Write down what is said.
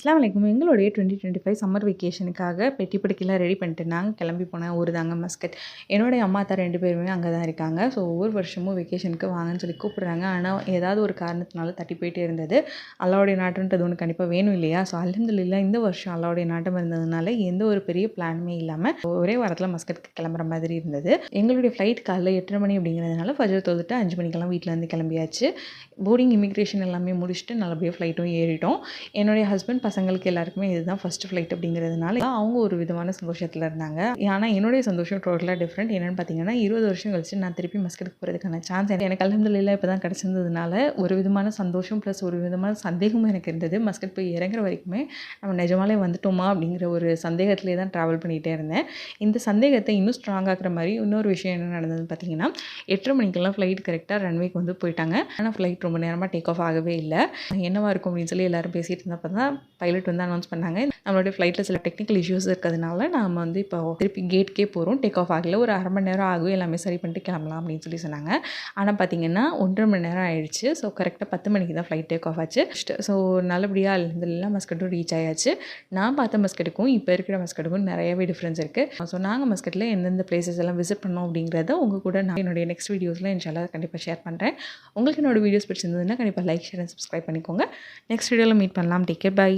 அஸ்ஸலாமு அலைக்கும். எங்களுடைய 2025 சம்மர் வெக்கேஷனுக்காக பெட்டி படிக்கலாம் ரெடி பண்ணிட்டு நாங்க கிளம்பி போன ஊர் தாங்க மஸ்கட். என்னுடைய அம்மா தான் 2 பேருமே அங்கே தான் இருக்காங்க. ஸோ ஒவ்வொரு வருஷமும் வெக்கேஷனுக்கு வாங்கன்னு சொல்லி கூப்பிடுறாங்க. ஆனால் ஏதாவது ஒரு காரணத்தினால தட்டி போயிட்டே இருந்தது. அல்லாவுடைய நாட்டுன்றது ஒன்று கண்டிப்பாக வேணும் இல்லையா? ஸோ அல்ஹம்துலில்லாஹ் இந்த வருஷம் அல்லாவுடைய நாட்டம் இருந்ததுனால எந்த ஒரு பெரிய பிளானுமே இல்லாமல் ஒரே வாரத்தில் மஸ்கட்க்கு கிளம்புற மாதிரி இருந்தது. எங்களுடைய ஃப்ளைட் காலைல 8:30 மணி அப்படிங்கிறதுனால ஃபஜர் தொழுதுட்டு 5 மணிக்கெல்லாம் வீட்டிலேருந்து கிளம்பியாச்சு. போர்டிங் இமிக்ரேஷன் எல்லாமே முடிச்சுட்டு நல்லபடியாக ஃப்ளைட்டும் ஏறிட்டோம். என்னுடைய ஹஸ்பண்ட் பசங்களுக்கு எல்லாருக்குமே இதுதான் ஃபஸ்ட்டு ஃப்ளைட் அப்படிங்கிறதுனால அவங்க ஒரு விதமான சந்தோஷத்தில் இருந்தாங்க. ஆனால் என்னுடைய சந்தோஷம் டோட்டலாக டிஃப்ரெண்ட். என்னென்னு பார்த்தீங்கன்னா 20 வருஷம் கழிச்சு நான் திருப்பி மஸ்கட்டுக்கு போகிறதுக்கான சான்ஸ் எனக்கு அல்ஹம்துலில்லாஹ் இப்போ தான் கிடச்சிருந்ததுனால ஒரு விதமான சந்தோஷம் ப்ளஸ் ஒரு விதமான சந்தேகமும் எனக்கு இருந்தது. மஸ்கட் போய் இறங்குற வரைக்குமே நம்ம நிஜமாலே வந்துட்டோமா அப்படிங்கிற ஒரு சந்தேகத்திலே தான் ட்ராவல் பண்ணிகிட்டே இருந்தேன். இந்த சந்தேகத்தை இன்னும் ஸ்ட்ராங் ஆக்குற மாதிரி இன்னொரு விஷயம் என்ன நடந்ததுன்னு பார்த்தீங்கன்னா 8:30 மணிக்கெல்லாம் ஃப்ளைட் கரெக்டாக ரன்வேக்கு வந்து போயிட்டாங்க. ஆனால் ஃப்ளைட் ரொம்ப நேரமாக டேக் ஆஃப் ஆகவே இல்லை. என்னவா இருக்கும் அப்படின்னு சொல்லி எல்லாரும் பேசிகிட்டு இருந்தப்போ தான் பைலட் வந்து அனௌன்ஸ் பண்ணாங்க, நம்மளுடைய ஃப்ளைட்டில் சில டெக்னிக்கல் இஷ்யூஸ் இருக்கிறதுனால நம்ம வந்து இப்போ திருப்பி கேட்கே போகிறோம், டேக் ஆஃப் ஆகலை, ஒரு அரை மணி நேரம் ஆகும், எல்லாமே சரி பண்ணிட்டு கிளம்பலாம் அப்படின்னு சொல்லி சொன்னாங்க. ஆனால் பார்த்தீங்கன்னா 1.5 மணி நேரம் ஆயிடுச்சு. ஸோ கரெக்டாக 10 மணிக்கு தான் ஃப்ளைட் டேக் ஆஃப் ஆச்சு. ஸோ நல்லபடியாக அல்ஹம்துலில்லாஹ் மஸ்கட்டும் ரீச் ஆயாச்சு. நான் பார்த்த மஸ்கட்டுக்கும் இப்போ இருக்கிற மஸ்கட்டுக்கும் நிறையவே டிஃப்ரென்ஸ் இருக்குது. ஸோ நாங்கள் மஸ்கட்டில் எந்தெந்த பிளேசஸ் எல்லாம் விசிட் பண்ணோம் அப்படிங்கிறத உங்கள் கூட நான் என்னுடைய நெக்ஸ்ட் வீடியோஸில் இன்ஷால்லா கண்டிப்பாக ஷேர் பண்ணுறேன். உங்களுக்கு என்னோட வீடியோஸ் பிடிச்சிருந்ததுன்னா கண்டிப்பாக லைக், ஷேர் அண்ட் சப்ஸ்கிரைப் பண்ணிக்கோங்க. நெக்ஸ்ட் வீடியோவில் மீட் பண்ணலாம். Take care, by.